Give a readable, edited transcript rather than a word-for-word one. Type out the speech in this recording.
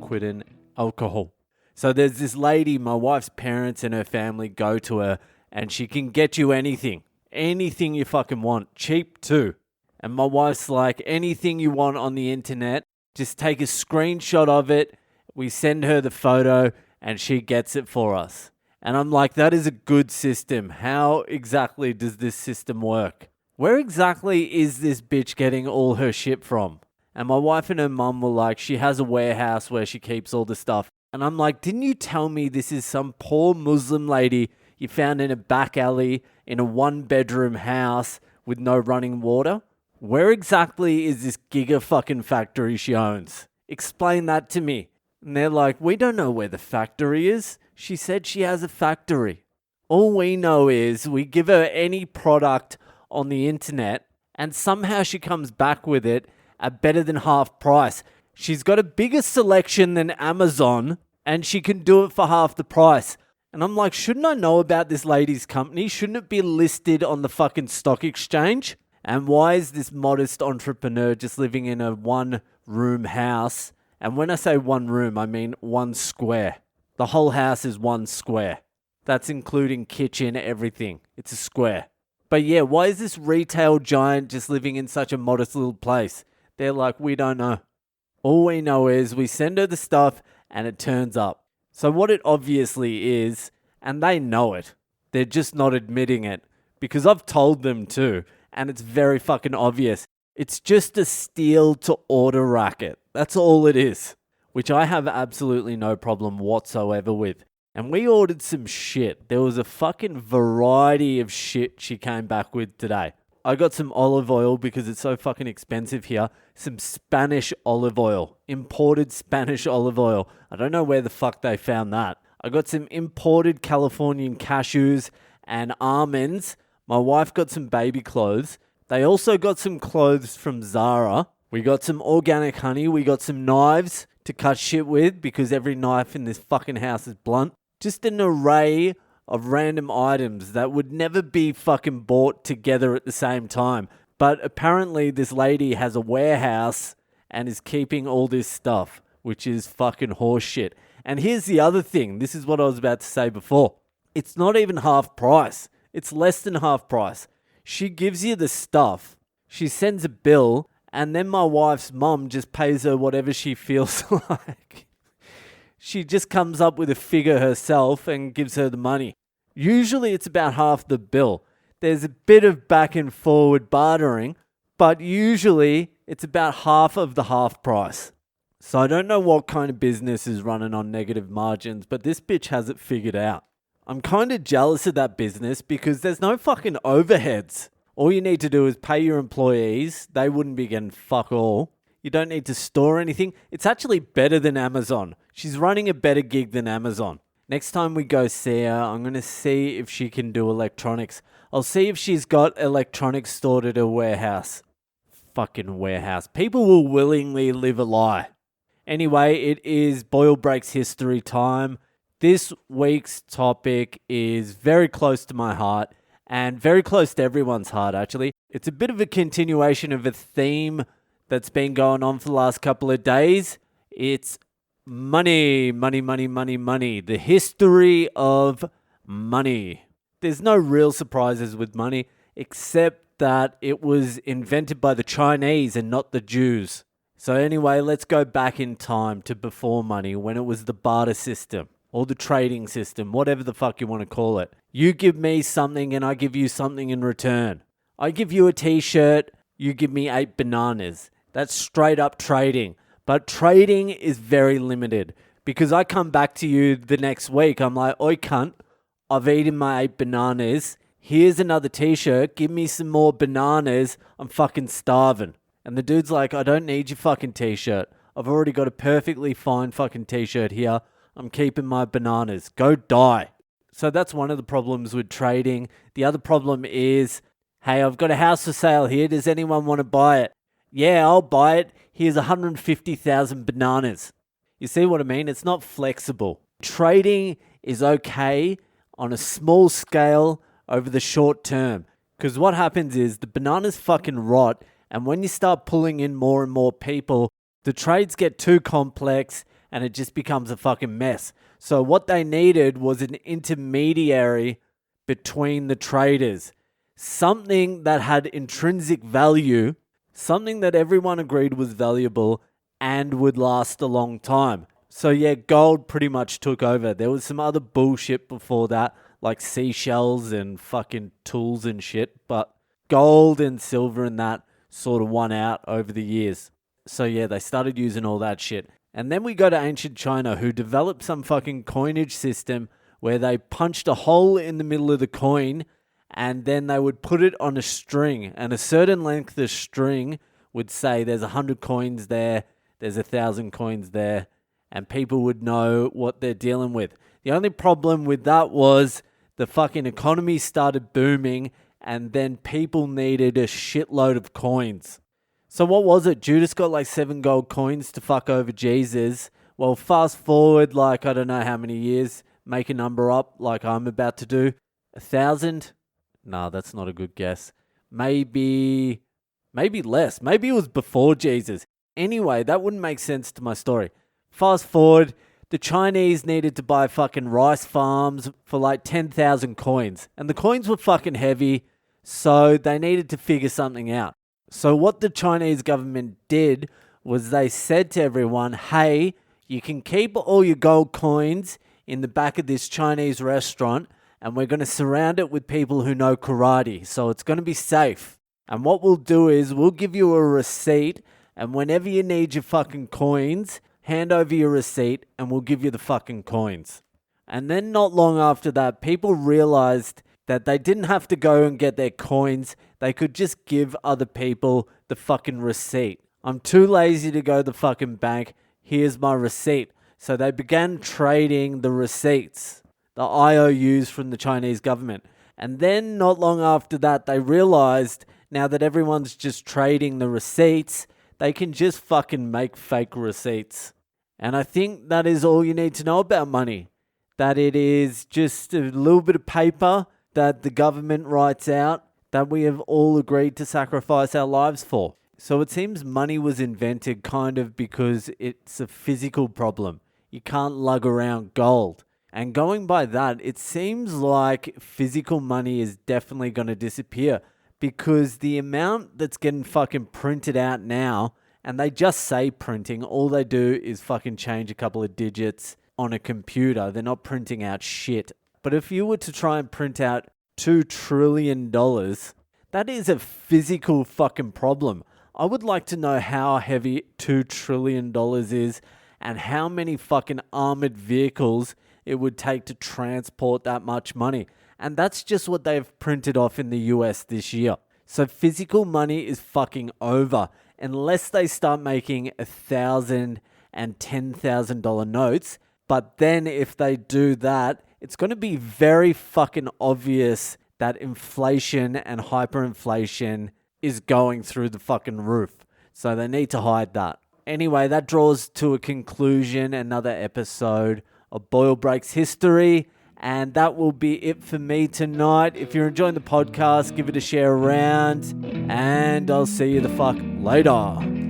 quitting alcohol. So there's this lady, my wife's parents and her family go to her, and she can get you anything. Anything you fucking want. Cheap too. And my wife's like, anything you want on the internet, just take a screenshot of it. We send her the photo and she gets it for us. And I'm like, that is a good system. How exactly does this system work? Where exactly is this bitch getting all her shit from? And my wife and her mum were like, she has a warehouse where she keeps all the stuff. And I'm like, didn't you tell me this is some poor Muslim lady you found in a back alley in a 1-bedroom house with no running water? Where exactly is this giga fucking factory she owns? Explain that to me. And they're like, we don't know where the factory is. She said she has a factory. All we know is we give her any product on the internet and somehow she comes back with it at better than half price. She's got a bigger selection than Amazon and she can do it for half the price. And I'm like, shouldn't I know about this lady's company? Shouldn't it be listed on the fucking stock exchange? And why is this modest entrepreneur just living in a 1-room house? And when I say 1 room, I mean 1 square. The whole house is 1 square. That's including kitchen, everything. It's a square. But yeah, why is this retail giant just living in such a modest little place? They're like, we don't know. All we know is we send her the stuff and it turns up. So what it obviously is, and they know it, they're just not admitting it. Because I've told them to, and it's very fucking obvious. It's just a steal to order racket. That's all it is. Which I have absolutely no problem whatsoever with. And we ordered some shit. There was a fucking variety of shit she came back with today. I got some olive oil because it's so fucking expensive here. Some Spanish olive oil. Imported Spanish olive oil. I don't know where the fuck they found that. I got some imported Californian cashews and almonds. My wife got some baby clothes. They also got some clothes from Zara. We got some organic honey. We got some knives to cut shit with because every knife in this fucking house is blunt. Just an array of random items that would never be fucking bought together at the same time. But apparently this lady has a warehouse and is keeping all this stuff, which is fucking horseshit. And here's the other thing. This is what I was about to say before. It's not even half price. It's less than half price. She gives you the stuff. She sends a bill. And then my wife's mum just pays her whatever she feels like. She just comes up with a figure herself and gives her the money. Usually it's about half the bill. There's a bit of back and forward bartering, but usually it's about half of the half price. So I don't know what kind of business is running on negative margins, but this bitch has it figured out. I'm kind of jealous of that business because there's no fucking overheads. All you need to do is pay your employees. They wouldn't be getting fuck all. You don't need to store anything. It's actually better than Amazon. She's running a better gig than Amazon. Next time we go see her, I'm going to see if she can do electronics. I'll see if she's got electronics stored at her warehouse. Fucking warehouse. People will willingly live a lie. Anyway, it is Boyle Breaks History time. This week's topic is very close to my heart. And very close to everyone's heart, actually. It's a bit of a continuation of a theme that's been going on for the last couple of days. It's money, money, money, money, money. The history of money. There's no real surprises with money, except that it was invented by the Chinese and not the Jews. So anyway, let's go back in time to before money, when it was the barter system. Or the trading system, whatever the fuck you want to call it. You give me something and I give you something in return. I give you a t-shirt, you give me 8 bananas. That's straight up trading. But trading is very limited. Because I come back to you the next week, I'm like, oi cunt, I've eaten my 8 bananas. Here's another t-shirt, give me some more bananas, I'm fucking starving. And the dude's like, I don't need your fucking t-shirt. I've already got a perfectly fine fucking t-shirt here. I'm keeping my bananas. Go die. So that's one of the problems with trading. The other problem is, hey, I've got a house for sale here. Does anyone want to buy it? Yeah, I'll buy it. Here's 150,000 bananas. You see what I mean? It's not flexible. Trading is okay on a small scale over the short term. Because what happens is the bananas fucking rot. And when you start pulling in more and more people, the trades get too complex and it just becomes a fucking mess. So what they needed was an intermediary between the traders. Something that had intrinsic value, something that everyone agreed was valuable and would last a long time. So yeah, gold pretty much took over. There was some other bullshit before that, like seashells and fucking tools and shit, but gold and silver and that sort of won out over the years. So yeah, they started using all that shit. And then we go to ancient China, who developed some fucking coinage system where they punched a hole in the middle of the coin and then they would put it on a string, and a certain length of string would say there's 100 coins there, there's 1,000 coins there, and people would know what they're dealing with. The only problem with that was the fucking economy started booming and then people needed a shitload of coins. So what was it? Judas got like 7 gold coins to fuck over Jesus. Well, fast forward like I don't know how many years, make a number up like I'm about to do. 1,000? No, that's not a good guess. Maybe less. Maybe it was before Jesus. Anyway, that wouldn't make sense to my story. Fast forward, the Chinese needed to buy fucking rice farms for like 10,000 coins. And the coins were fucking heavy, so they needed to figure something out. So what the Chinese government did was they said to everyone, hey, you can keep all your gold coins in the back of this Chinese restaurant, and we're going to surround it with people who know karate, so it's going to be safe. And what we'll do is we'll give you a receipt, and whenever you need your fucking coins, hand over your receipt and we'll give you the fucking coins. And then not long after that, people realized that they didn't have to go and get their coins. They could just give other people the fucking receipt. I'm too lazy to go to the fucking bank. Here's my receipt. So they began trading the receipts, the IOUs from the Chinese government. And then not long after that, they realized now that everyone's just trading the receipts, they can just fucking make fake receipts. And I think that is all you need to know about money. That it is just a little bit of paper that the government writes out that we have all agreed to sacrifice our lives for. So it seems money was invented kind of because it's a physical problem. You can't lug around gold. And going by that, it seems like physical money is definitely going to disappear, because the amount that's getting fucking printed out now, and they just say printing, all they do is fucking change a couple of digits on a computer. They're not printing out shit. But if you were to try and print out $2 trillion, that is a physical fucking problem. I would like to know how heavy $2 trillion is and how many fucking armored vehicles it would take to transport that much money. And that's just what they've printed off in the US this year. So physical money is fucking over unless they start making $1,000 and $10,000 notes. But then if they do that, it's going to be very fucking obvious that inflation and hyperinflation is going through the fucking roof. So they need to hide that. Anyway, that draws to a conclusion another episode of Boyle Breaks History. And that will be it for me tonight. If you're enjoying the podcast, give it a share around. And I'll see you the fuck later.